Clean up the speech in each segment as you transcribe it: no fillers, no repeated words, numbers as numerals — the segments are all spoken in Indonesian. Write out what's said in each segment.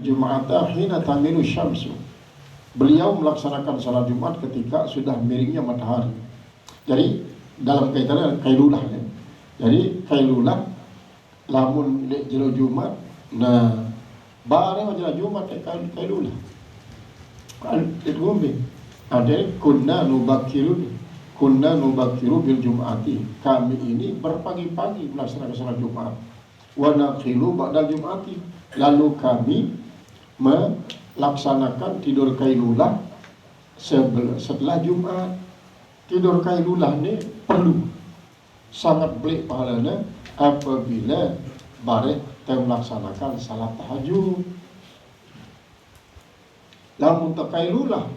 Jum'ata hina tamilu syamsu. Beliau melaksanakan salat Jumat ketika sudah miringnya matahari. Jadi dalam kaitannya kailulah ya. Jadi kailulah lamun lek jero Jumat, nah bare jero Jumat kailulah. Kan itu ada kunna nubakiru bil Jum'ati. Kami ini berpagi-pagi melaksanakan salat Jumat. Wa naqilu ba'dal Jum'ati. Lalu kami melaksanakan tidur kailulah setelah Jumat. Tidur kailulah ini perlu, sangat belik pahalanya apabila bareng melaksanakan salat tahajud. Lamun tak kailulah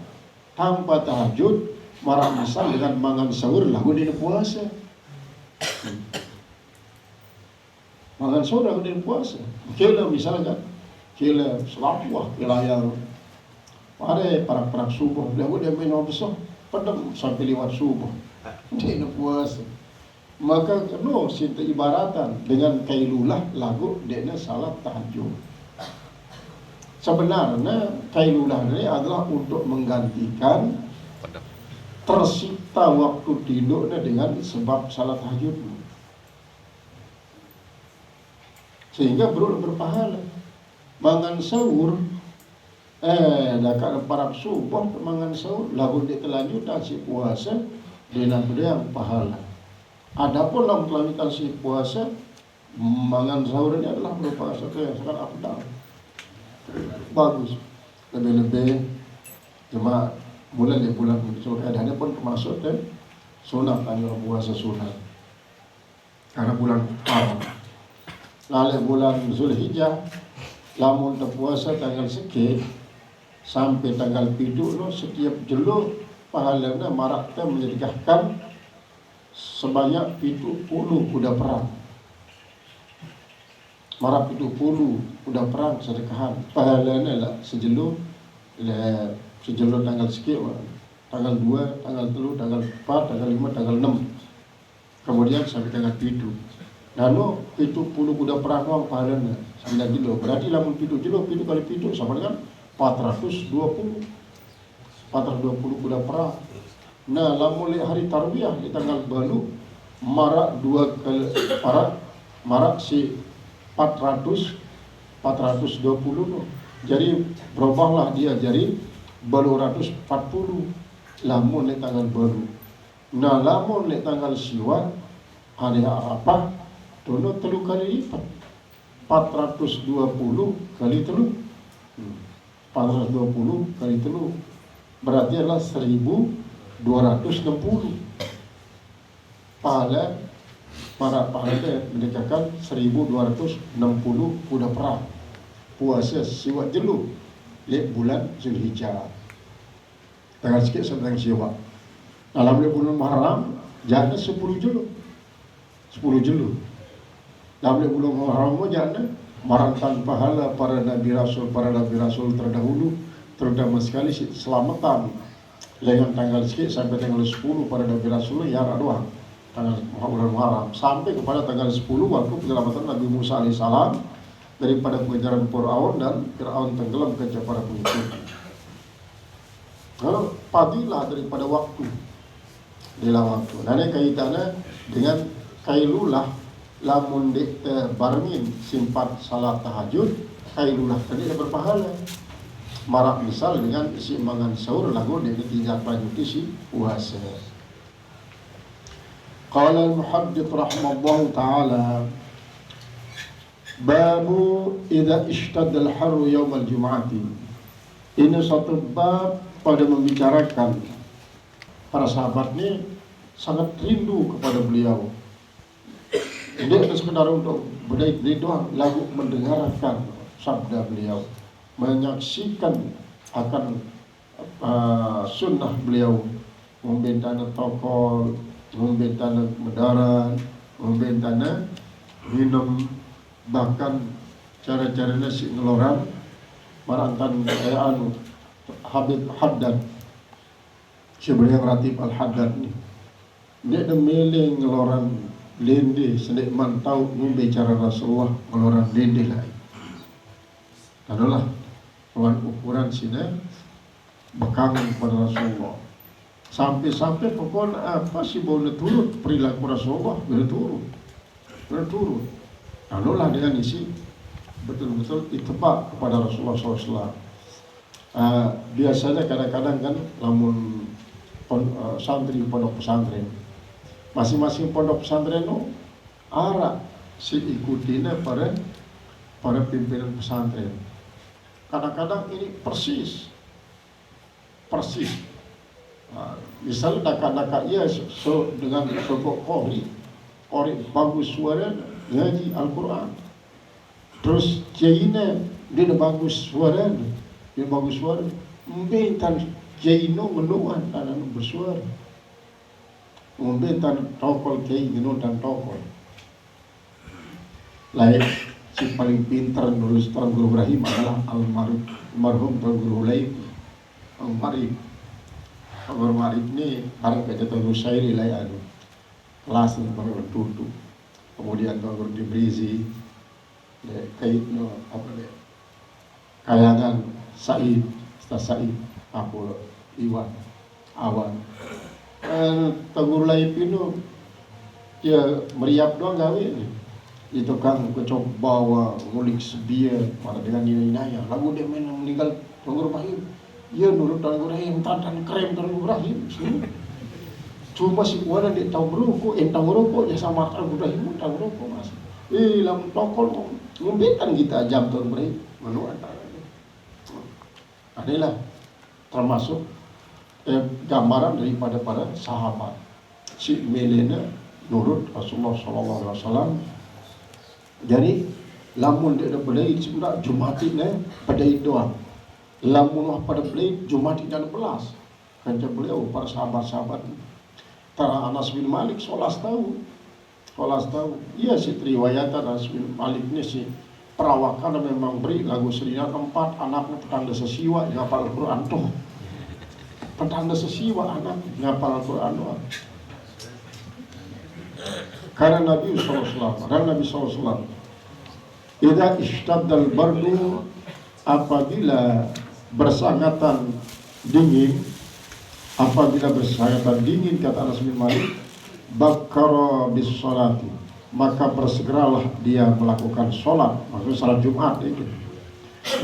tanpa tahajud, marah misal dengan mangan sahur lagu di puasa. Mangan sahur lagu di puasa. Kila misalnya kila selapwah, kila yang pare parak subuh, lagu dia minum besok, pedem sampai lewat subuh. Dia puasa. Maka no sinta ibaratan dengan kailulah lagu dia salat tahajud. Sebenarnya kailulah ini adalah untuk menggantikan tersita waktu tidurnya dengan sebab salat tahajud, sehingga berpahala. Mangan sahur dekat parak subuh mangan sahur lagu dia kelanjutan si puasa dengan yang pahala. Adapun dalam kelanjutan si puasa mangan sahur ini adalah merupakan satu yang sangat afdal, bagus. Lebih-lebih cuma bulan muncul keadaannya pun termasuk sunat anjuran puasa sunat karena bulan haram. Lalu bulan Zulhijjah lamun terpuasa tanggal seki sampai tanggal 7 setiap jelo pahalanya marak menyedekahkan sebanyak 70 kuda perang. Marak 70 kuda perang sedekahan. Pahalanya lah sejelo tanggal sekian, tanggal 2, tanggal 3, tanggal 4, tanggal 5, tanggal 6. Kemudian sampai tanggal 7. Lalu 70 kuda perang uang pahalanya 9 kilo. Berarti lamun 7 kilo, 7 kali 7 sama dengan 420 kuda perang. Nah, lamun hari tarwiyah di tanggal balu marak 2 kali marak si 420. Jadi berubahlah dia jadi 240 lamun di tanggal baru. Nah, lamun di tanggal siwa hari Arafah dono 3 kali lipat. 420 kali 3. 420 kali 3 berarti adalah 1260. Pahala para mendekatkan 1260 kuda perang puasa siwa jelu lek bulan Zulhijjah tanggal sikit sampai tanggal siwa. Dalam bulan Muharram jana 10 jelu dalam bulan Muharram jana marantan pahala para nabi rasul terdahulu, terutama sekali selamatan dengan tanggal sikit sampai tanggal 10 para nabi rasul ya doang tanggal bulan Muharram sampai kepada tanggal 10 waktu penyelamatan Nabi Musa alaihissalam daripada pengejaran Fir'aun dan Fir'aun tenggelam ke para pengikutnya. Kalau fadilah daripada waktu waktu. Dan ini kaitannya dengan kailulah lamun barengin simpat salat tahajud, kailulah tadi ada berpahala. Marak misal dengan isi mangan sahur lagu dia tidak lanjuti si puasa. Qala al-muhaddits rahimahullah ta'ala babu idza ishtadda al-harru yawm al-jum'ati. Ini satu bab pada membicarakan para sahabat ini sangat rindu kepada beliau. Ini bukan sekedar untuk berdiri doang, lagu mendengarkan sabda beliau, menyaksikan akan sunnah beliau, membentana tokol, membentana medaran, membentana minum, bahkan cara-caranya si ngeloran marantan Habib Haddad, sebenarnya Ratib Al-Haddad ni dia ada meleng ngeloran lende senek mantau membicara Rasulullah ngeloran lende lah. Adalah dengan ukuran sini bekang pada Rasulullah. Sampai-sampai pokoknya apa sih boleh turut perilaku Rasulullah berturut. Lalulah dengan isi betul-betul itibak kepada Rasulullah SAW. Biasanya kadang-kadang kan lamun santri pondok pesantren, masing-masing pondok pesantren itu arah si ikutinya para pimpinan pesantren. Kadang-kadang ini persis. Misalnya daka-daka ia dengan sokok kori bagus suara ngaji Al-Quran. Terus kiainya dia bagus suara, membentan kiaino menuan dan bersuara. Membentan tokol kiai menuan dan tokol. Lain si paling pintar nulis Tuan Guru Ibrahim adalah almarhum Tuan Guru Lain. Guru Marif ini barang kata Tuan Guru Syairi lah ya, kelas ni baru tutup. Kemudian Tuan Guru Dibrizi, kaitno apa dia, kayangan Said, apa Iwan, Awan. Tuan Guru Lain itu dia meriap doang gawe ni. Itu kan kecoba bawa ngulik sebia pada dengan nilai-nilai. Lagu dia main meninggal Tuan Guru Ibrahim. Ya nurut Tuan Guru Ibrahim, tantan krem Tuan Guru Ibrahim. Cuma si kuala dia tahu merokok, tahu merokok ya sama Tuan Guru Ibrahim, tahu merokok masih. Lam tokol ngumbetan kita jam Tuan Guru Ibrahim. Menurut adalah termasuk gambaran daripada para sahabat. Si Melena nurut Rasulullah SAW. Jadi lamun dia pada sebenarnya Jumatin pada doa. Lamun pada beli Jumat dan belas. Kanca beliau para sahabat-sahabat. Tara Anas bin Malik 11 tahun. Ia si riwayatan Anas bin Malik ini si perawakan memang beri lagu serina 4 anaknya petanda sesiwa ngapal Al-Quran tuh. Petanda sesiwa anak ngapal Al-Quran tuh. Karena Nabi SAW idza ishtaddal bardu, apabila bersangatan dingin kata Anas bin Malik, bakkara bis sholati, maka bersegeralah dia melakukan sholat, maksudnya salat Jumat itu.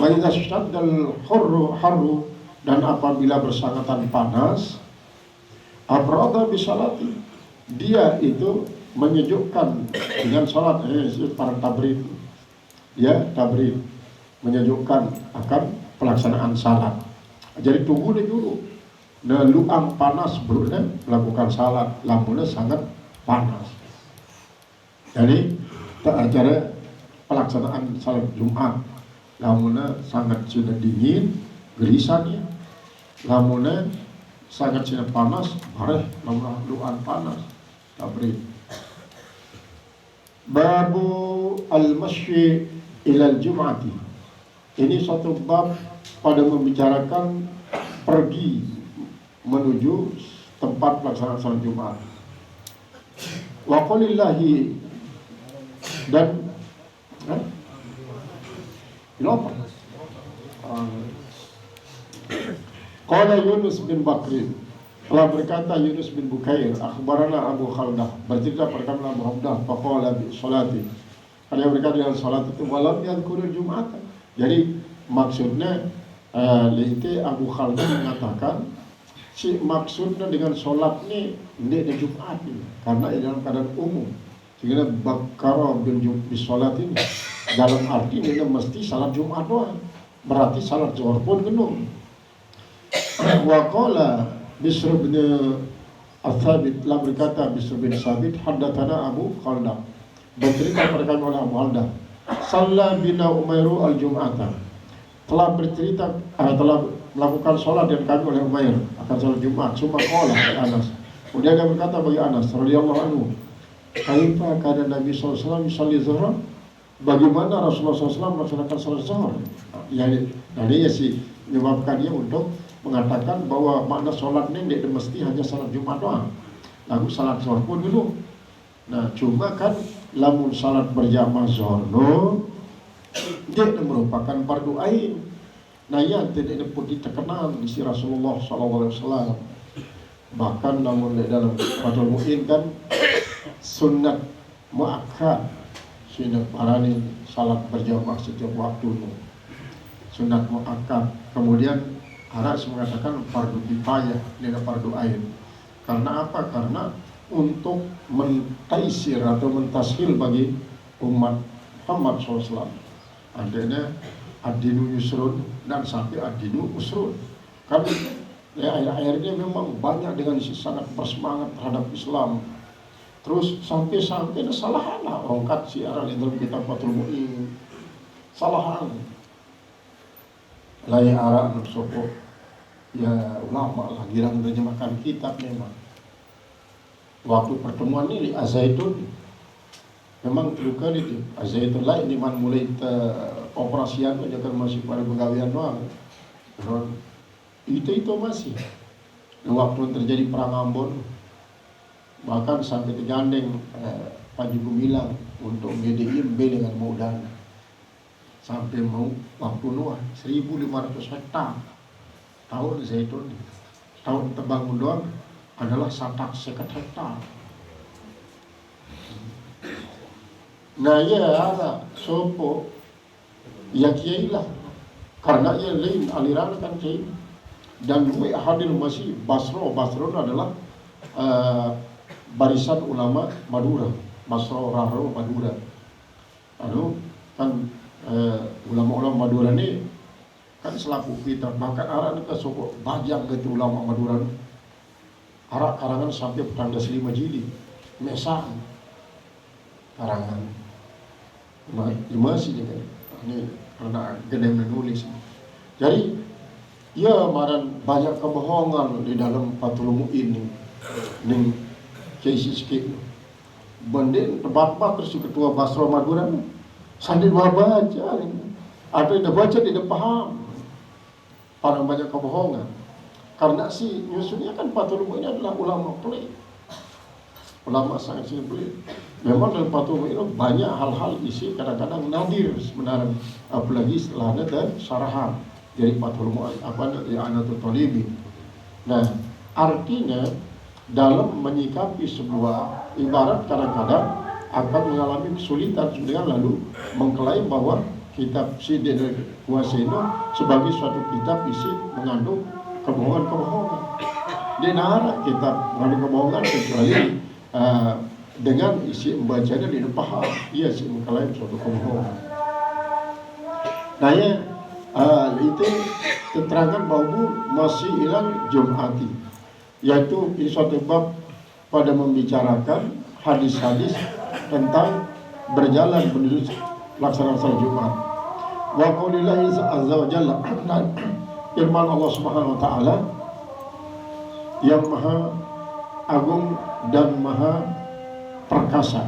Wa idza ishtaddal harru, dan apabila bersangatan panas, abrada bis sholati, dia itu menyejukkan dengan sholat. Para tabrid, ya tabrid menyejukkan akan pelaksanaan salat. Jadi tunggu dulu. Luang panas baru melakukan salat. Lampunya sangat panas. Jadi acara pelaksanaan salat Jumat. Lampunya sangat sudah dingin, gerisannya. Lampunya sangat sudah panas, bareh lampunya luang panas. Tabrid. Babu al-masyi ilal Jum'ati. Ini suatu bab pada membicarakan pergi menuju tempat pelaksanaan salat Jumat. Wa qalillahi, dan apa? Qala Yunus bin Bakrin, telah berkata Yunus bin Bukair, akhbarana Abu Khaldah, bercerita perkataan Abu Khaldah, faqala bi sholati, dia berkata dengan salat itu walam yadhkurul Jum'ata. Jadi maksudnya itu Abu Khaldah mengatakan si maksudnya dengan sholat ini tidak ada Jumat ini, karena dalam keadaan umum. Sehingga bakkara bin sholat ini dalam arti ini mesti salat Jumat doang. Berarti salat zuhur pun genung. Wa qala Bisr bin Al-Thabit, telah berkata Bisr bin Sabit, haddatsana Abu Khaldah, bercerita pada kami oleh Abu Khaldah, Shalla bina Umairu al-Jum'ata, telah bercerita telah melakukan sholat dan kami oleh Umair akan sholat Jumat. Summa qala Anas, kemudian dia berkata bagi Anas radhiyallahu anhu, kaifa kana Nabi SAW yusalli zuhra, bagaimana Rasulullah SAW melaksanakan sholat zuhur. Jadi ya sih menyebabkan dia untuk mengatakan bahwa makna sholat ini tidak mesti hanya sholat Jumat doang, lalu sholat zuhur pun dulu. Nah cuma kan lamun salat berjamaah zuhur dia merupakan fardu ain. Nah ya tidak pun terkenal di si Rasulullah SAW. Bahkan namun dalam Fathul Mu'in kan sunat muakkad, sunat parani salat berjamaah setiap waktu, sunat muakkad. Kemudian Aras mengatakan fardu kifayah, tidak fardu ain. Karena apa? Karena untuk mentaisir atau mentashil bagi umat Muhammad SAW. Adanya ad-dinu yusrun dan sampai ad-dinu usrun. Kami ya akhir-akhirnya memang banyak dengan isi sangat bersemangat terhadap Islam. Terus sampai ada salahan lah rongkat siaran di dalam kitab Fathul Mu'in. Salahan. Lai arah sopo ya ulama lah girang terjemahkan kitab memang. Waktu pertemuan ini Azaitun memang terluka itu Azaitun lain di mana mulai operasian aja kan masih pada pegawaian doang. Itu masih. Waktu terjadi perang Ambon bahkan sampai digandeng Panji Gumilang untuk GDIMB dengan Maudana. Sampai mau waktu luas 1.500 hektar tahun zaitun, tahun terbangun doang adalah 1 hektar. Nah ya ada sopo ya kiai lah karena ia lain aliran kan kiai dan hadir masih Basro adalah barisan ulama Madura, Basro Rahro Madura. Lalu kan ulama-ulama Madura ini kan selaku kita bahkan arah ini kesokok bajang gitu ulama Madura arah karangan sampai petanda 5 jilid mesaan karangan masih juga ini karena gede menulis. Jadi ya maran banyak kebohongan di dalam Fathul Mu'in ini kisi sikit banding tempat terus ketua Basro Madura sambil baca atau tidak baca tidak paham orang banyak kebohongan karena si nyusunnya kan Fathul Mu'in adalah ulama pelik, ulama sangat pelik. Memang dalam Fathul Mu'in banyak hal-hal isi kadang-kadang nadir sebenarnya, apalagi setelah ada dan syarahan dari Fathul Mu'in I'anatul Talibin. Nah artinya dalam menyikapi sebuah ibarat kadang-kadang akan mengalami kesulitan dengan lalu mengklaim bahwa kitab Sidin Kuasino sebagai suatu kitab isi mengandung kebohongan-kebohongan. Dia narang kitab mengandung kebohongan kecuali dengan isi membacanya dia paham, ia sih mengklaim suatu kebohongan. Nah ya itu keterangan bahwa masih hilang Jum'ati, yaitu ini suatu bab pada membicarakan hadis-hadis tentang berjalan menuju pelaksanaan salat Jumat. Wa qaulillahi azza wa jalla, firman Allah Subhanahu wa taala yang maha agung dan maha perkasa.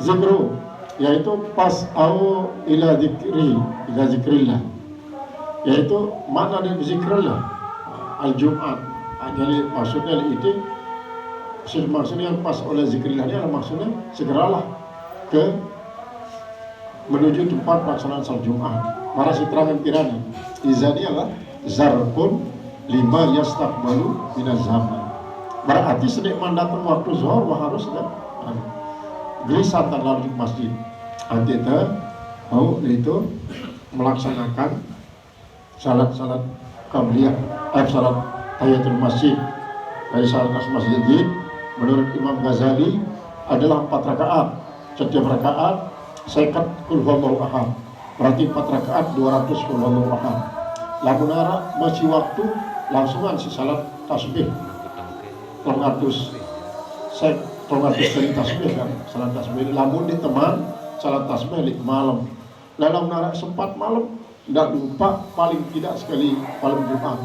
Zikru yaitu pas'au ila zikrillah, yaitu makna dari zikrillah al-Jumat. Jadi maksudnya itu maksudnya pas oleh zikrillah ini adalah maksudnya segeralah ke menuju tempat pelaksanaan salat Jumat. Mara siterangan kirana izani adalah zarfun lima yastaqbalu minaz zaman. Berarti sedek mandatun waktu zuhur harus dan gelisah lalu di masjid. Kita mau itu melaksanakan salat qabliyah, salat tahiyatul masjid. Dari salat masjid menurut Imam Ghazali adalah 4 rakaat. Setiap rakaat seket qul huwallahu ahad. Berarti 4 rakaat 200 qul huwallahu ahad. Lamun ara masih waktu langsungan si salat tasbih 300 kali tasbih kan. Salat tasbih lamun di teman salat tasbih di malam. Dalam nara sempat malam tidak lupa paling tidak sekali malam Jumat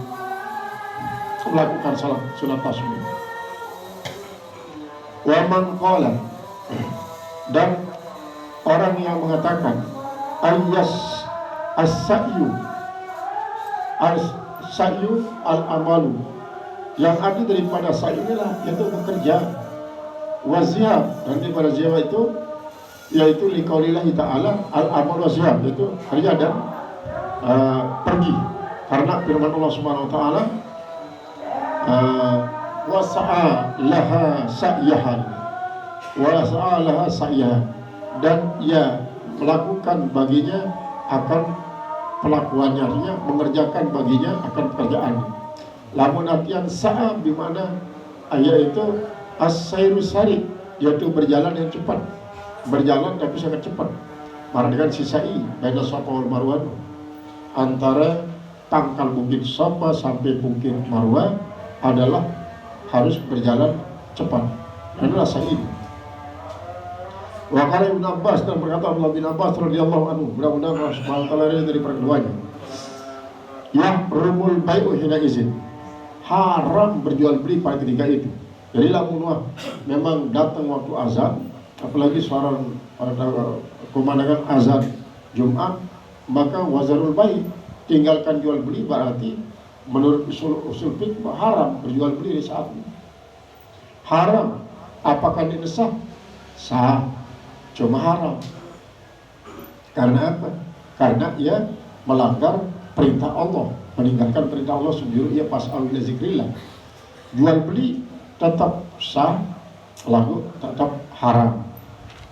melakukan salat sunat tasbih. Wa man qala, dan orang yang mengatakan as-sa'yu al-amalu, yang arti daripada sa'i inilah yaitu bekerja, wazihab, dan daripada zihab itu yaitu liqaulillahi ta'ala al-amal wazihab, yaitu kerja dan pergi, karena firman Allah Subhanahu wa taala wasa'a laha sa'yahan dan ia melakukan baginya akan pelakuannya, artinya mengerjakan baginya akan pekerjaan. Lamun artian sa'a bimana ayat itu as-sayru sari, yaitu berjalan yang cepat, berjalan tapi sangat cepat. Marah dengan sisai baina Safa wal Marwah, antara pangkal bukit Safa sampai bukit Marwah adalah harus berjalan cepat. Adalah sa'i. Wa qala Ibnu Abbas, dan berkata Abdullah bin Abbas radhiyallahu anhu, mudah-mudahan Allah Subhanahu wa taala dari keduanya. Yahrumul bai'u hina izin, haram berjual beli pada ketika itu. Jadi lamun memang datang waktu azan, apalagi suara kumandangkan azan Jumat, maka wazarul bai', tinggalkan jual beli, berarti menurut usul fikih haram berjual beli di saat ini. Haram. Apakah ini sah? Sah, cuma haram. Karena apa? Karena ia melanggar perintah Allah, meninggalkan perintah Allah sendiri. Ia pas'al ila zikrillah. Jual beli tetap sah, lalu tetap haram.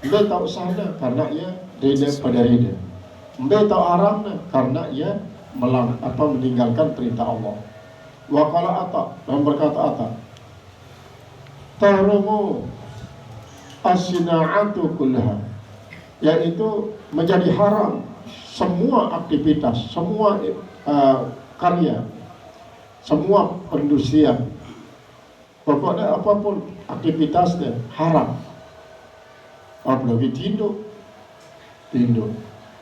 Dia tahu sahnya karena ia reda pada reda. Dia tahu haramnya karena ia meninggalkan perintah Allah. Wa qala Ata, dan berkata Ata, tahrumu as-sina'atu kullaha, yaitu menjadi haram semua aktivitas, semua karya, semua perindustrian, pokoknya apapun aktivitasnya haram. Apalagi tindu.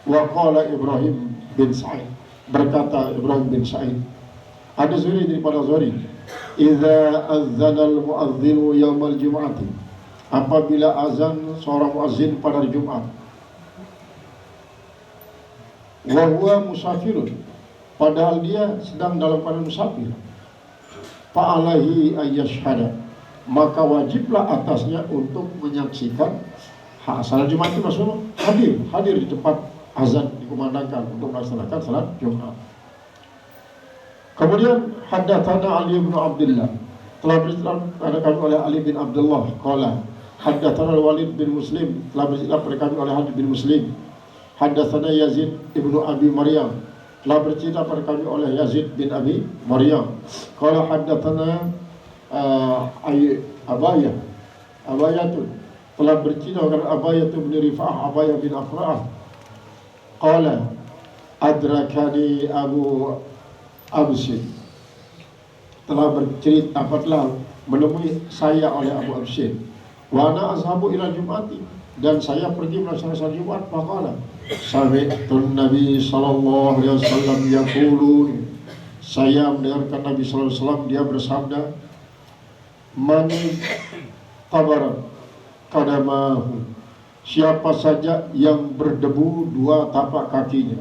Wa qala Ibrahim bin Sa'id, berkata Ibrahim bin Sa'id, ada Zuri daripada Zuri, idza azzana al-mu'adhdhinu yaumal jum'ati, apabila azan seorang muazzin pada hari Jumat, wa huwa musafirun, padahal dia sedang dalam keadaan musafir, fa'alahi ayyashhada, maka wajiblah atasnya untuk menyaksikan salat Jumat. Itu maksudnya hadir di tempat azan dikumandangkan untuk melaksanakan salat Jumat. Kemudian haddatsana Ali bin Abdullah, telah bercerita pada kami oleh Ali bin Abdullah, qala haddatsana Walid bin Muslim, telah bercerita pada kami oleh Walid bin Muslim, haddatsana Yazid ibnu Abi Maryam, telah bercerita pada kami oleh Yazid bin Abi Maryam, qala haddatsana Abayatun, telah bercerita pada Abayatun bin Rifa'ah, Abayah bin Afra'ah, qala adrakani Abu Absir, telah bercerita telah menemui saya oleh Abu Absir, wa ana azhabu ila Jum'ati, dan saya pergi melaksanakan salat Jumat, faqala sami'tun Nabi sallallahu alaihi wasallam yaqulu, saya mendengarkan Nabi sallallahu alaihi wasallam dia bersabda, man tabara qadamahu, siapa saja yang berdebu dua tapak kakinya,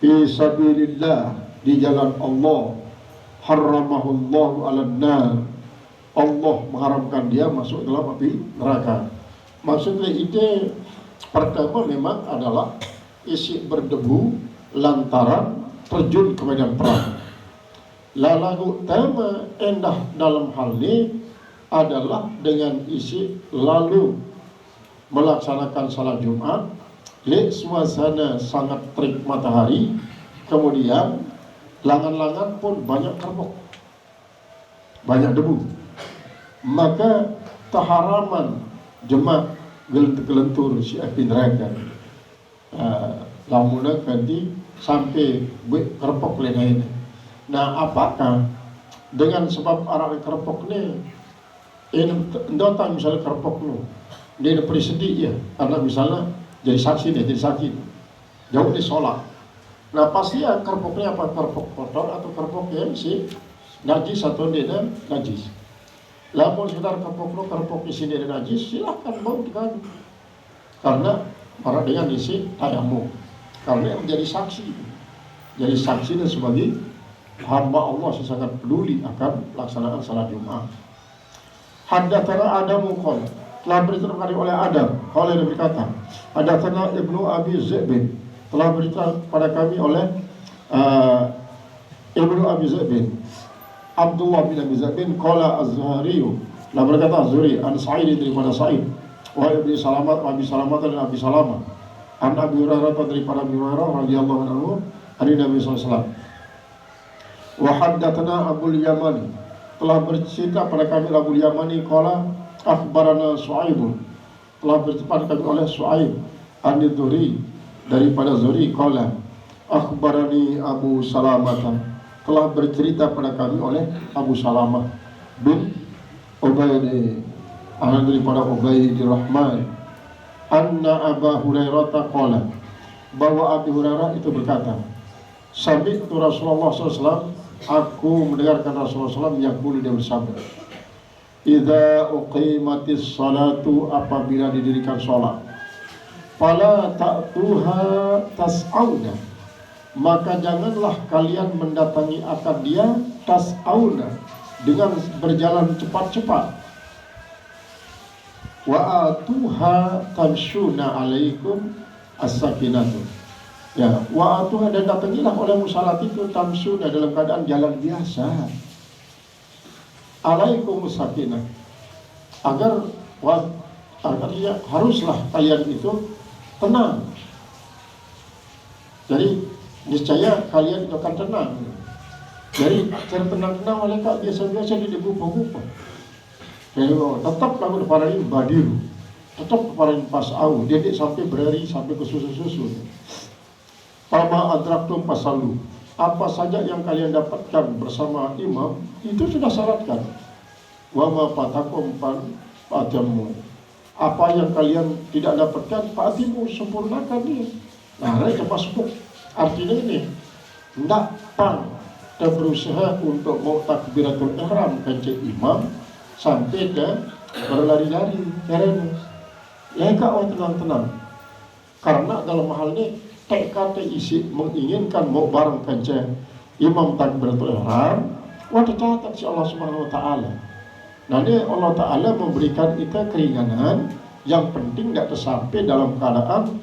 fi sabilillah, di jalan Allah, haramahullahu 'alan nar, Allah mengharamkan dia masuk dalam api neraka. Maksudnya itu pertama memang adalah isi berdebu lantaran terjun ke medan perang. Lalu tema endah dalam hal ini adalah dengan isi lalu melaksanakan salat Jumat, suasana sangat terik matahari, kemudian langan-langan pun banyak kerbau, banyak debu, maka taharaman jemaah gelentur si api neraka. Lamunnya ganti sampai kerbau lain. Nah, apakah dengan sebab arah kerbau ni, ini datang misalnya kerbau nu, dia ada sedih ya, karena misalnya jadi saksi dia jadi saksi, jauh di sholat. Nah pasti ya kerboknya apa, kerbok kotor atau kerbok yang si najis atau dia najis. Lamun sekitar kerbok di sini ada najis, silahkan bau kan, karena para dengan isi tayamu, karena yang menjadi saksi, jadi saksi dan sebagai hamba Allah sangat peduli akan pelaksanaan salat Jumat. Haddatsana Adam qol, telah bercerita oleh Adam, oleh berkata, haddatsana Ibnu Abi Zaibin, telah bercerita pada kami oleh Ibnu Abi Zaibin, Abdullah bin Abi Zaibin, qala Az-Zuhri, lah berkata Az-Zuhri, an Sa'id daripada Sa'id, wa Ibnu Salamat, Abi Salamat dan Abi Salamah, an Abi Hurairah daripada Abi Hurairah radhiyallahu anhu, dari Nabi sallallahu alaihi wasallam. Wa haddatsana Abul Yamani, telah bercerita pada kami Abul Yamani, qala akhbarana Su'aib, telah bercerita pada kami oleh Su'aib an-Zuhri daripada Zuhri, qala akhbarani Abu Salamah, telah bercerita pada kami oleh Abu Salamah bin Ubaid, daripada Ubaidir Rahman, anna Abu Hurairah qala, bahwa Abu Hurairah itu berkata, sami'tu Rasulullah SAW, aku mendengarkan Rasulullah SAW yang dia bersabda, idza uqimatis salatu, apabila didirikan salat, fala ta'tuha tas'auna, maka janganlah kalian mendatangi akan dia tas'auna, dengan berjalan cepat-cepat, wa atuha tamshuna alaikum as-sakinatu, ya, wa atuha, dan datangilah olehmu salat itu tamshuna, dalam keadaan jalan biasa, alaikum sakinah, agar ya, haruslah kalian itu tenang. Jadi niscaya kalian itu akan tenang. Jadi tertenang-tenang oleh kak biasa-biasa di debu-debu. Jadi tetap lagu depan badiru, tetap depan pasau, dedek sampai berari sampai ke susu-susu. Pama adraktum pasalu, apa saja yang kalian dapatkan bersama imam itu sudah syaratkan. Wa ma fatakum fa'atimmu, apa yang kalian tidak dapatkan fa'atimu, sempurnakan dia. Nah, itu masuk. Artinya ini, hendak kita berusaha untuk mau takbiratul ihram kencing imam sampai ke berlari-lari karena mereka tenang-tenang, karena dalam hal ini TKT isi menginginkan mau bareng kencing imam takbiratul ihram, waktu catat si Allah Subhanahu Wa Taala. Nanti Allah Taala memberikan kita keringanan, yang penting tidak tersampai dalam keadaan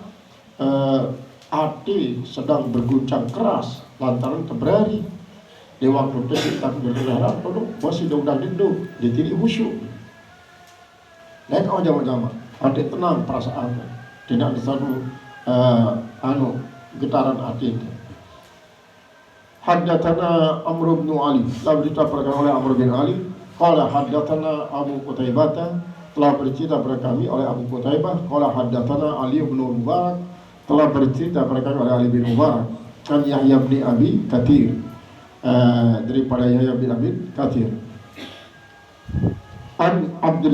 hati sedang berguncang keras lantaran keberari. Di waktu itu kita berharap perlu masih undang dindu ditiri khusyuk. Naik kau jama-jama, hati tenang perasaan, tidak terlalu getaran hati. Haddatsana Amr bin Ali, telah bercerita oleh Amr bin Ali, qala haddatsana Abu Qutaibah, telah bercerita kepada kami oleh Abu Qutaibah, qala haddatsana Ali bin Mubarak, telah bercerita kepada kami oleh Ali bin Mubarak, kan Yahya bin Abi Katsir, daripada Yahya bin Abi Katsir, an Abdullah